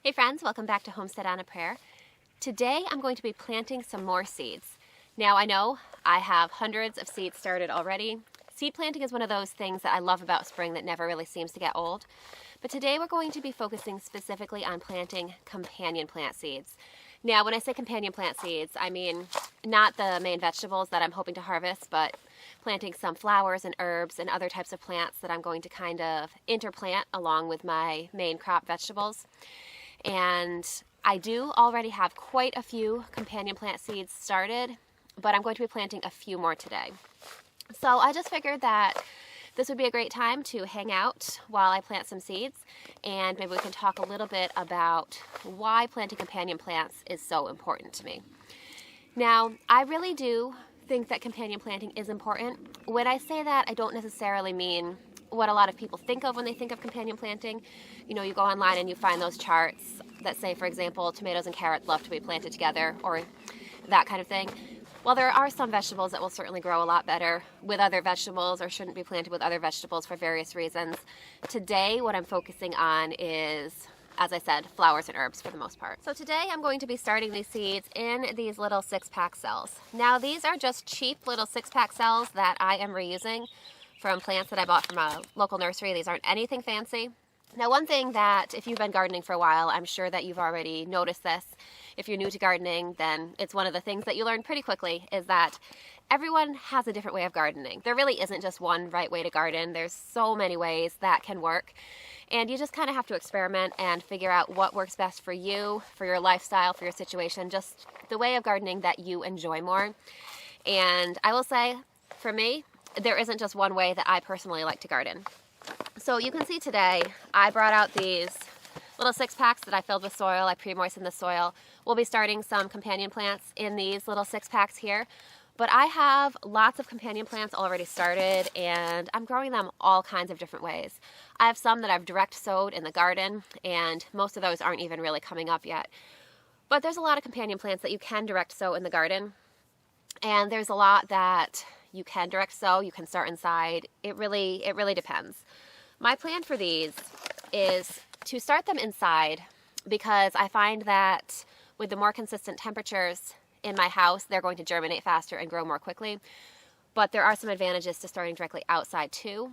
Hey friends, welcome back to Homestead on a Prayer. Today I'm going to be planting some more seeds. Now I know I have hundreds of seeds started already. Seed planting is one of those things that I love about spring that never really seems to get old. But today we're going to be focusing specifically on planting companion plant seeds. Now when I say companion plant seeds, I mean not the main vegetables that I'm hoping to harvest, but planting some flowers and herbs and other types of plants that I'm going to kind of interplant along with my main crop vegetables. And I do already have quite a few companion plant seeds started, but I'm going to be planting a few more today. So I just figured that this would be a great time to hang out while I plant some seeds, and maybe we can talk a little bit about why planting companion plants is so important to me. Now, I really do think that companion planting is important. When I say that, I don't necessarily mean what a lot of people think of when they think of companion planting. You know, you go online and you find those charts that say, for example, tomatoes and carrots love to be planted together, or that kind of thing. Well, there are some vegetables that will certainly grow a lot better with other vegetables or shouldn't be planted with other vegetables for various reasons. Today, what I'm focusing on is, as I said, flowers and herbs for the most part. So today I'm going to be starting these seeds in these little 6-pack cells. Now these are just cheap little 6-pack cells that I am reusing from plants that I bought from a local nursery. These aren't anything fancy. Now one thing that, if you've been gardening for a while, I'm sure that you've already noticed this. If you're new to gardening, then it's one of the things that you learn pretty quickly, is that everyone has a different way of gardening. There really isn't just one right way to garden. There's so many ways that can work. And you just kind of have to experiment and figure out what works best for you, for your lifestyle, for your situation, just the way of gardening that you enjoy more. And I will say, for me, there isn't just one way that I personally like to garden. So you can see today, I brought out these little 6-packs that I filled with soil. I pre-moistened the soil. We'll be starting some companion plants in these little 6-packs here. But I have lots of companion plants already started, and I'm growing them all kinds of different ways. I have some that I've direct sowed in the garden, and most of those aren't even really coming up yet. But there's a lot of companion plants that you can direct sow in the garden, and there's a lot that you can direct sow, you can start inside. It really depends. My plan for these is to start them inside because I find that with the more consistent temperatures in my house, they're going to germinate faster and grow more quickly. But there are some advantages to starting directly outside too.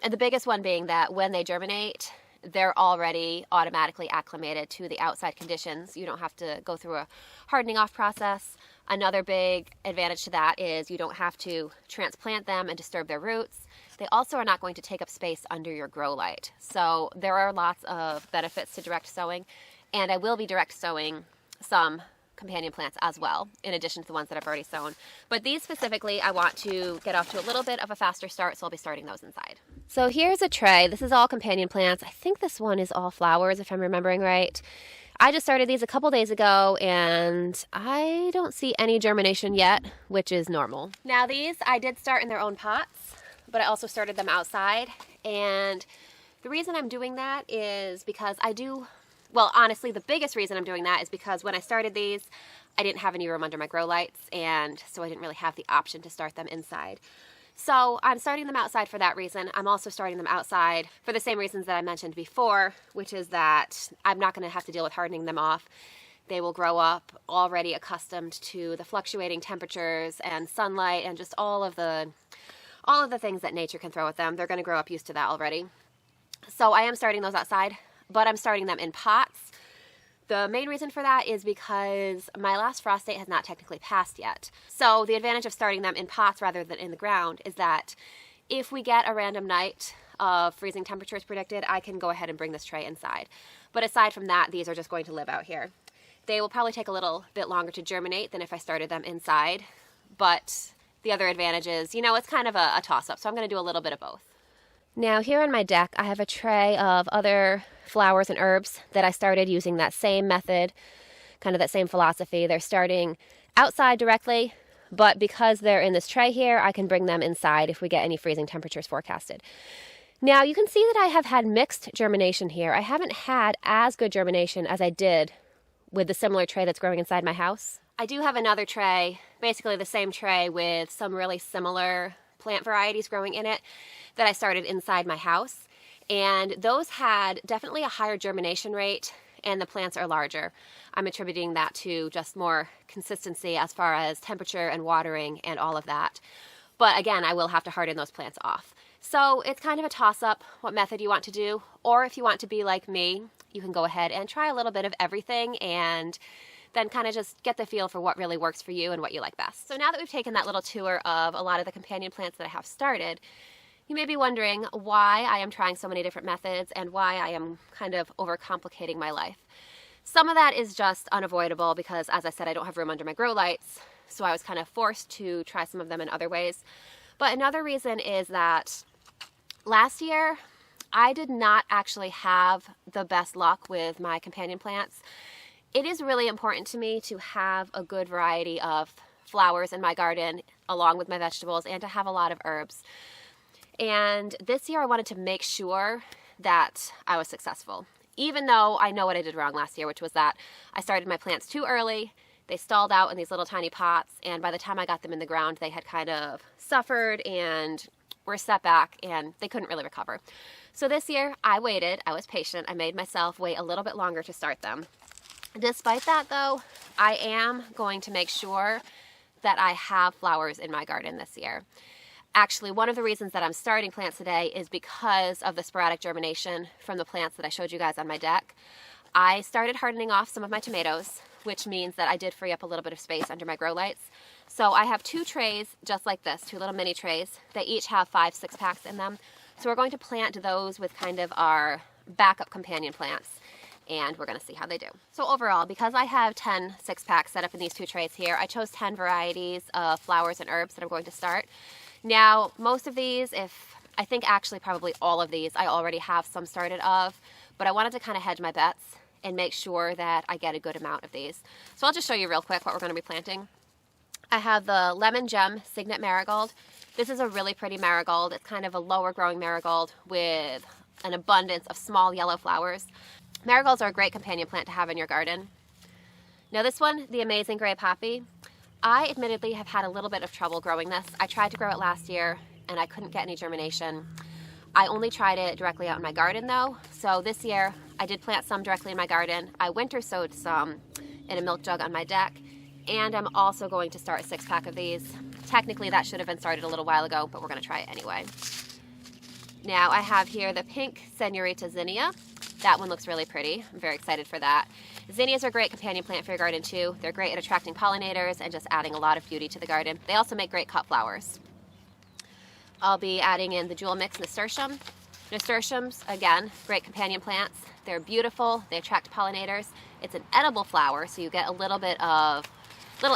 And the biggest one being that when they germinate, they're already automatically acclimated to the outside conditions. You don't have to go through a hardening off process. Another big advantage to that is you don't have to transplant them and disturb their roots. They also are not going to take up space under your grow light. So there are lots of benefits to direct sowing, and I will be direct sowing some companion plants as well, in addition to the ones that I've already sown. But these specifically, I want to get off to a little bit of a faster start, so I'll be starting those inside. So here's a tray. This is all companion plants. I think this one is all flowers, if I'm remembering right. I just started these a couple days ago, and I don't see any germination yet, which is normal. Now these I did start in their own pots, but I also started them outside. And the reason I'm doing that is because honestly, the biggest reason I'm doing that is because when I started these, I didn't have any room under my grow lights, and so I didn't really have the option to start them inside. So I'm starting them outside for that reason. I'm also starting them outside for the same reasons that I mentioned before, which is that I'm not going to have to deal with hardening them off. They will grow up already accustomed to the fluctuating temperatures and sunlight and just all of the things that nature can throw at them. They're going to grow up used to that already. So I am starting those outside, but I'm starting them in pots. The main reason for that is because my last frost date has not technically passed yet. So the advantage of starting them in pots rather than in the ground is that if we get a random night of freezing temperatures predicted, I can go ahead and bring this tray inside. But aside from that, these are just going to live out here. They will probably take a little bit longer to germinate than if I started them inside. But the other advantage is, it's kind of a toss-up. So I'm going to do a little bit of both. Now here on my deck, I have a tray of other flowers and herbs that I started using that same method, kind of that same philosophy. They're starting outside directly, but because they're in this tray here, I can bring them inside if we get any freezing temperatures forecasted. Now you can see that I have had mixed germination here. I haven't had as good germination as I did with the similar tray that's growing inside my house. I do have another tray, basically the same tray with some really similar plant varieties growing in it that I started inside my house. And those had definitely a higher germination rate and the plants are larger. I'm attributing that to just more consistency as far as temperature and watering and all of that. But again, I will have to harden those plants off. So it's kind of a toss-up what method you want to do, or if you want to be like me, you can go ahead and try a little bit of everything and then kind of just get the feel for what really works for you and what you like best. So now that we've taken that little tour of a lot of the companion plants that I have started, you may be wondering why I am trying so many different methods and why I am kind of overcomplicating my life. Some of that is just unavoidable because, as I said, I don't have room under my grow lights, so I was kind of forced to try some of them in other ways. But another reason is that last year, I did not actually have the best luck with my companion plants. It is really important to me to have a good variety of flowers in my garden along with my vegetables and to have a lot of herbs. And this year I wanted to make sure that I was successful, even though I know what I did wrong last year, which was that I started my plants too early. They stalled out in these little tiny pots, and by the time I got them in the ground, they had kind of suffered and were set back and they couldn't really recover. So this year I waited, I was patient, I made myself wait a little bit longer to start them. Despite that though, I am going to make sure that I have flowers in my garden this year. Actually, one of the reasons that I'm starting plants today is because of the sporadic germination from the plants that I showed you guys on my deck. I started hardening off some of my tomatoes, which means that I did free up a little bit of space under my grow lights. So I have 2 trays just like this, 2 little mini trays. They each have 5 6-packs in them. So we're going to plant those with kind of our backup companion plants, and we're going to see how they do. So overall, because I have 10 6-packs set up in these 2 trays here, I chose 10 varieties of flowers and herbs that I'm going to start. Now, most of these, I think actually probably all of these, I already have some started of, but I wanted to kind of hedge my bets and make sure that I get a good amount of these. So I'll just show you real quick what we're going to be planting. I have the Lemon Gem Signet Marigold. This is a really pretty marigold. It's kind of a lower growing marigold with an abundance of small yellow flowers. Marigolds are a great companion plant to have in your garden. Now this one, the Amazing Gray Poppy, I admittedly have had a little bit of trouble growing this. I tried to grow it last year and I couldn't get any germination. I only tried it directly out in my garden though. So this year I did plant some directly in my garden. I winter sowed some in a milk jug on my deck, and I'm also going to start a 6-pack of these. Technically that should have been started a little while ago, but we're going to try it anyway. Now I have here the pink Senorita Zinnia. That one looks really pretty. I'm very excited for that. Zinnias are a great companion plant for your garden too. They're great at attracting pollinators and just adding a lot of beauty to the garden. They also make great cut flowers. I'll be adding in the Jewel Mix Nasturtium. Nasturtiums, again, great companion plants. They're beautiful, they attract pollinators. It's an edible flower, so you get a little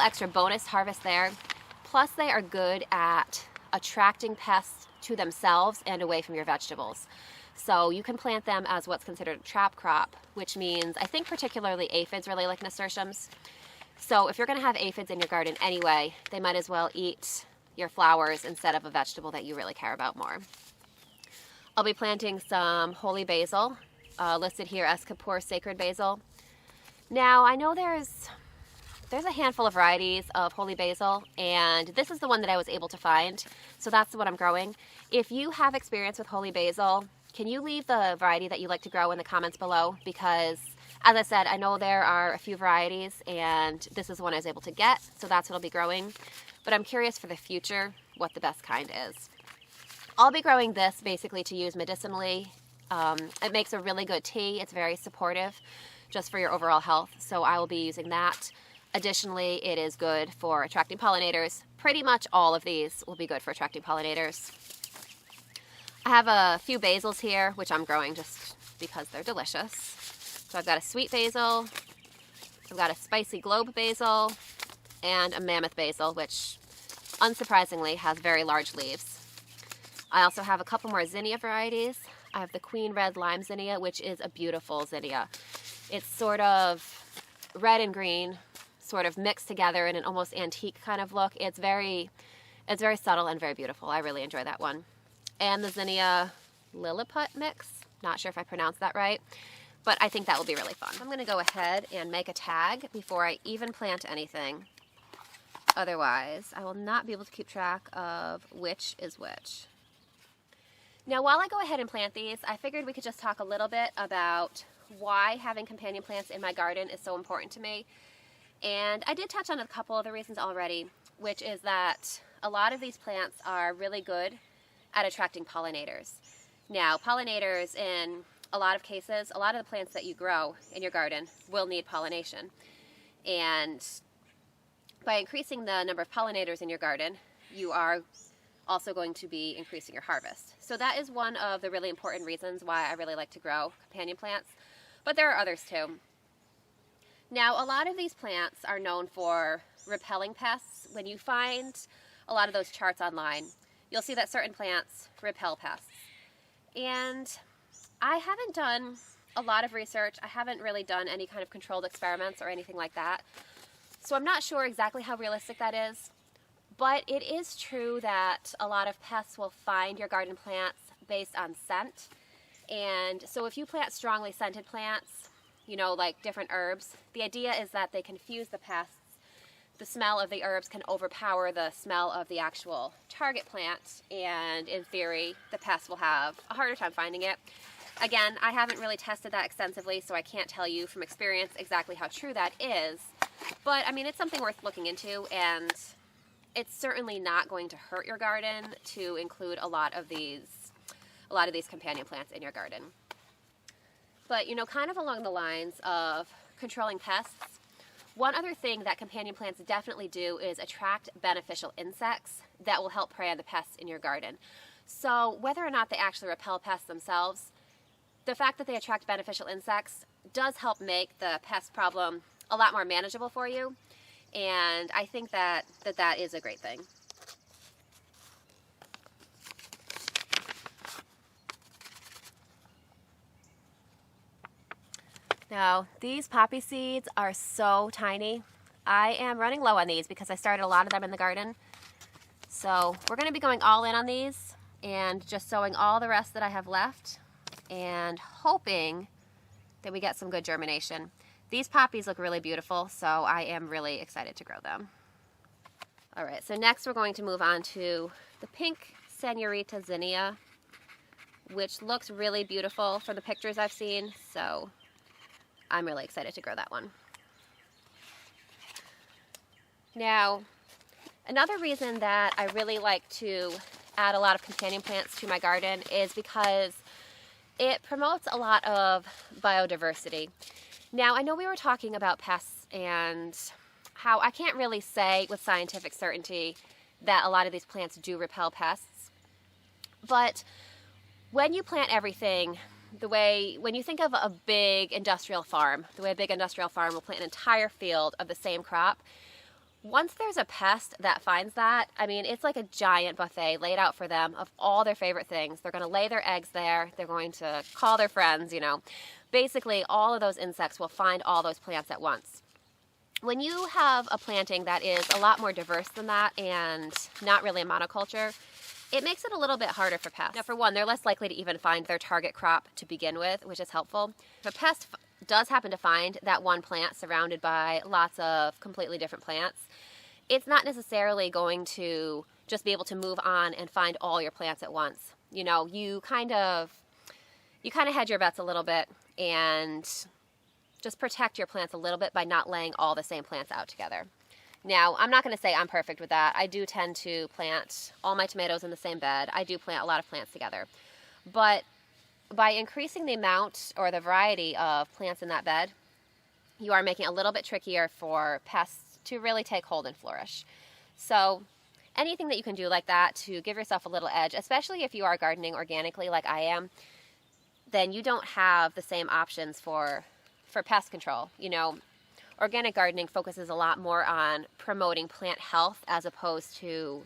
extra bonus harvest there. Plus they are good at attracting pests to themselves and away from your vegetables. So you can plant them as what's considered a trap crop, which means, I think particularly aphids really like nasturtiums. So if you're going to have aphids in your garden anyway, they might as well eat your flowers instead of a vegetable that you really care about more. I'll be planting some holy basil, listed here as Kapoor Sacred Basil. Now I know there's a handful of varieties of holy basil, and this is the one that I was able to find, so that's the one I'm growing. If you have experience with holy basil, can you leave the variety that you like to grow in the comments below? Because, as I said, I know there are a few varieties, and this is the one I was able to get, so that's what I'll be growing. But I'm curious for the future what the best kind is. I'll be growing this basically to use medicinally. It makes a really good tea. It's very supportive just for your overall health, so I will be using that. Additionally, it is good for attracting pollinators. Pretty much all of these will be good for attracting pollinators. I have a few basils here, which I'm growing just because they're delicious. So I've got a sweet basil, I've got a spicy globe basil, and a mammoth basil, which unsurprisingly has very large leaves. I also have a couple more zinnia varieties. I have the Queen Red Lime Zinnia, which is a beautiful zinnia. It's sort of red and green, sort of mixed together in an almost antique kind of look. It's very subtle and very beautiful. I really enjoy that one. And the zinnia Lilliput mix. Not sure if I pronounced that right, but I think that will be really fun. I'm going to go ahead and make a tag before I even plant anything. Otherwise, I will not be able to keep track of which is which. Now, while I go ahead and plant these, I figured we could just talk a little bit about why having companion plants in my garden is so important to me. And I did touch on a couple of the reasons already, which is that a lot of these plants are really good at attracting pollinators. Now, pollinators, in a lot of cases, a lot of the plants that you grow in your garden will need pollination. And by increasing the number of pollinators in your garden, you are also going to be increasing your harvest. So that is one of the really important reasons why I really like to grow companion plants, but there are others too. Now, a lot of these plants are known for repelling pests. When you find a lot of those charts online, you'll see that certain plants repel pests. And I haven't done a lot of research. I haven't really done any kind of controlled experiments or anything like that. So I'm not sure exactly how realistic that is. But it is true that a lot of pests will find your garden plants based on scent. And so if you plant strongly scented plants, you know, like different herbs, the idea is that they confuse the pests. The smell of the herbs can overpower the smell of the actual target plant, and in theory, the pests will have a harder time finding it. Again, I haven't really tested that extensively, so I can't tell you from experience exactly how true that is. But I mean, it's something worth looking into, and it's certainly not going to hurt your garden to include a lot of these companion plants in your garden. But, you know, kind of along the lines of controlling pests, one other thing that companion plants definitely do is attract beneficial insects that will help prey on the pests in your garden. So whether or not they actually repel pests themselves, the fact that they attract beneficial insects does help make the pest problem a lot more manageable for you. And I think that is a great thing. Now, these poppy seeds are so tiny. I am running low on these because I started a lot of them in the garden. So we're going to be going all in on these and just sowing all the rest that I have left and hoping that we get some good germination. These poppies look really beautiful, so I am really excited to grow them. All right, so next we're going to move on to the pink Senorita Zinnia, which looks really beautiful from the pictures I've seen, so I'm really excited to grow that one. Now, another reason that I really like to add a lot of companion plants to my garden is because it promotes a lot of biodiversity. Now, I know we were talking about pests and how I can't really say with scientific certainty that a lot of these plants do repel pests, but when you plant everything when you think of a big industrial farm, the way a big industrial farm will plant an entire field of the same crop, once there's a pest that finds that, I mean, it's like a giant buffet laid out for them of all their favorite things. They're going to lay their eggs there. They're going to call their friends, you know. Basically, all of those insects will find all those plants at once. When you have a planting that is a lot more diverse than that and not really a monoculture, it makes it a little bit harder for pests. Now, for one, they're less likely to even find their target crop to begin with, which is helpful. If a pest does happen to find that one plant surrounded by lots of completely different plants, it's not necessarily going to just be able to move on and find all your plants at once. You know, you kind of hedge your bets a little bit and just protect your plants a little bit by not laying all the same plants out together. Now, I'm not going to say I'm perfect with that. I do tend to plant all my tomatoes in the same bed. I do plant a lot of plants together. But by increasing the amount or the variety of plants in that bed, you are making it a little bit trickier for pests to really take hold and flourish. So anything that you can do like that to give yourself a little edge, especially if you are gardening organically like I am, then you don't have the same options for pest control. You know, organic gardening focuses a lot more on promoting plant health as opposed to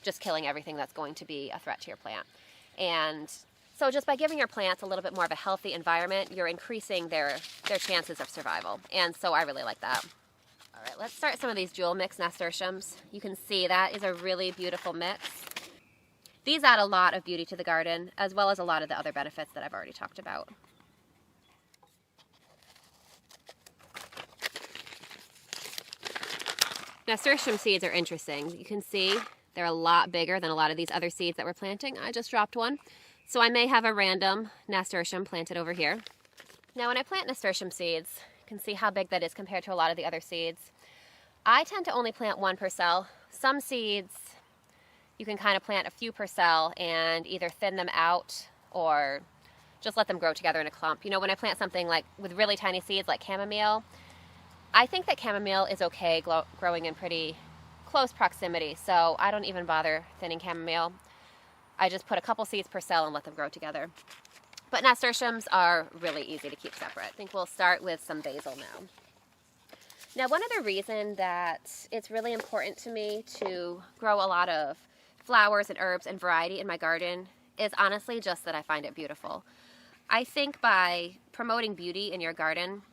just killing everything that's going to be a threat to your plant. And so just by giving your plants a little bit more of a healthy environment, you're increasing their chances of survival. And so I really like that. All right, let's start some of these jewel mix nasturtiums. You can see that is a really beautiful mix. These add a lot of beauty to the garden, as well as a lot of the other benefits that I've already talked about. Nasturtium seeds are interesting. You can see they're a lot bigger than a lot of these other seeds that we're planting. I just dropped one. So I may have a random nasturtium planted over here. Now when I plant nasturtium seeds, you can see how big that is compared to a lot of the other seeds. I tend to only plant one per cell. Some seeds you can kind of plant a few per cell and either thin them out or just let them grow together in a clump. You know, when I plant something like with really tiny seeds like chamomile, I think that chamomile is okay growing in pretty close proximity, so I don't even bother thinning chamomile. I just put a couple seeds per cell and let them grow together. But nasturtiums are really easy to keep separate. I think we'll start with some basil now. Now, one other reason that it's really important to me to grow a lot of flowers and herbs and variety in my garden is honestly just that I find it beautiful. I think by promoting beauty in your garden,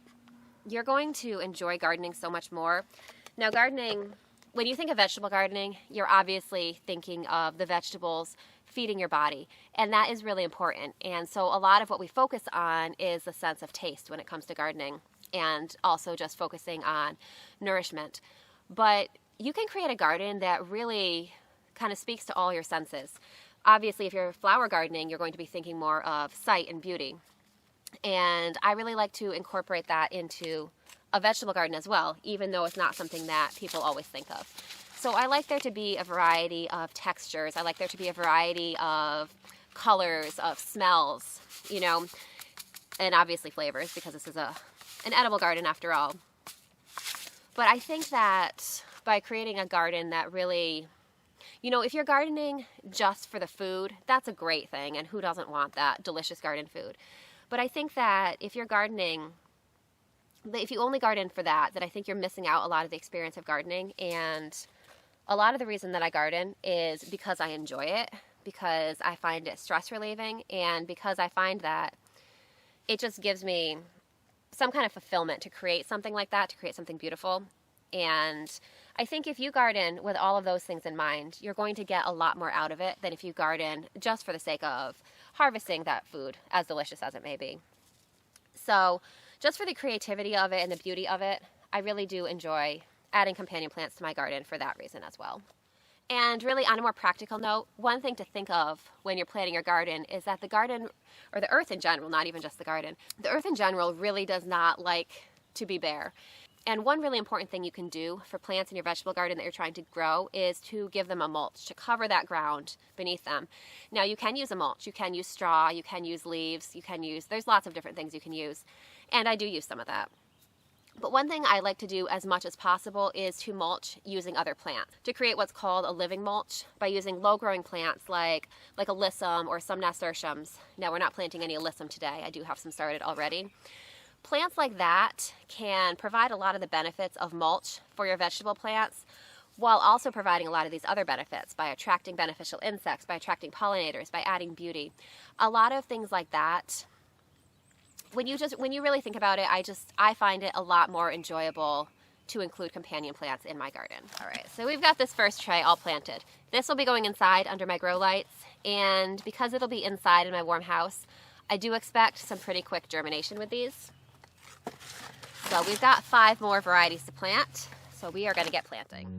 you're going to enjoy gardening so much more. Now, gardening, when you think of vegetable gardening, you're obviously thinking of the vegetables feeding your body, and that is really important. And so a lot of what we focus on is the sense of taste when it comes to gardening, and also just focusing on nourishment. But you can create a garden that really kind of speaks to all your senses. Obviously, if you're flower gardening, you're going to be thinking more of sight and beauty. And I really like to incorporate that into a vegetable garden as well, even though it's not something that people always think of. So I like there to be a variety of textures. I like there to be a variety of colors, of smells, you know, and obviously flavors, because this is an edible garden after all. But I think that by creating a garden that really, you know, if you're gardening just for the food, that's a great thing, and who doesn't want that delicious garden food? But I think that if you're gardening, if you only garden for that, I think you're missing out a lot of the experience of gardening. And a lot of the reason that I garden is because I enjoy it, because I find it stress relieving, and because I find that it just gives me some kind of fulfillment to create something like that, to create something beautiful. And I think if you garden with all of those things in mind, you're going to get a lot more out of it than if you garden just for the sake of harvesting that food, as delicious as it may be. So just for the creativity of it and the beauty of it, I really do enjoy adding companion plants to my garden for that reason as well. And really, on a more practical note, one thing to think of when you're planting your garden is that the garden, or the earth in general, not even just the garden, the earth in general really does not like to be bare. And one really important thing you can do for plants in your vegetable garden that you're trying to grow is to give them a mulch, to cover that ground beneath them. Now, you can use a mulch. You can use straw. You can use leaves. There's lots of different things you can use. And I do use some of that. But one thing I like to do as much as possible is to mulch using other plants, to create what's called a living mulch by using low-growing plants like alyssum or some nasturtiums. Now, we're not planting any alyssum today. I do have some started already. Plants like that can provide a lot of the benefits of mulch for your vegetable plants, while also providing a lot of these other benefits by attracting beneficial insects, by attracting pollinators, by adding beauty. A lot of things like that. When you really think about it, I find it a lot more enjoyable to include companion plants in my garden. All right, so we've got this first tray all planted. This will be going inside under my grow lights, and because it'll be inside in my warm house, I do expect some pretty quick germination with these. So we've got 5 more varieties to plant, so we are going to get planting.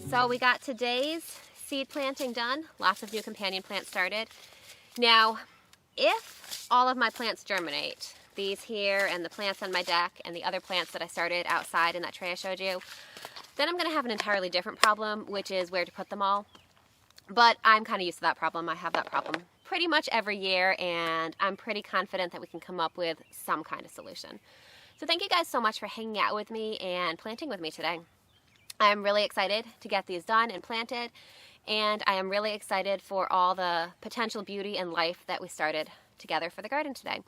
So we got today's seed planting done. Lots of new companion plants started. Now, if all of my plants germinate, these here and the plants on my deck and the other plants that I started outside in that tray I showed you, then I'm going to have an entirely different problem, which is where to put them all. But I'm kind of used to that problem. I have that problem pretty much every year, and I'm pretty confident that we can come up with some kind of solution. So thank you guys so much for hanging out with me and planting with me today. I'm really excited to get these done and planted, and I am really excited for all the potential beauty and life that we started together for the garden today.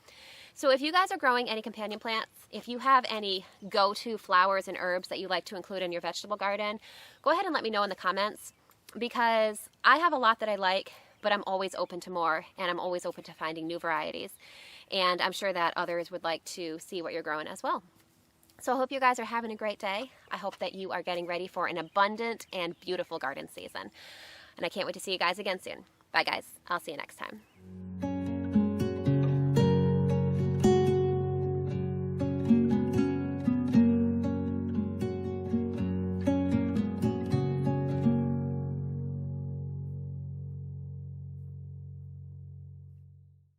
So if you guys are growing any companion plants, if you have any go-to flowers and herbs that you like to include in your vegetable garden, go ahead and let me know in the comments, because I have a lot that I like, but I'm always open to more, and I'm always open to finding new varieties. And I'm sure that others would like to see what you're growing as well. So I hope you guys are having a great day. I hope that you are getting ready for an abundant and beautiful garden season. And I can't wait to see you guys again soon. Bye guys. I'll see you next time.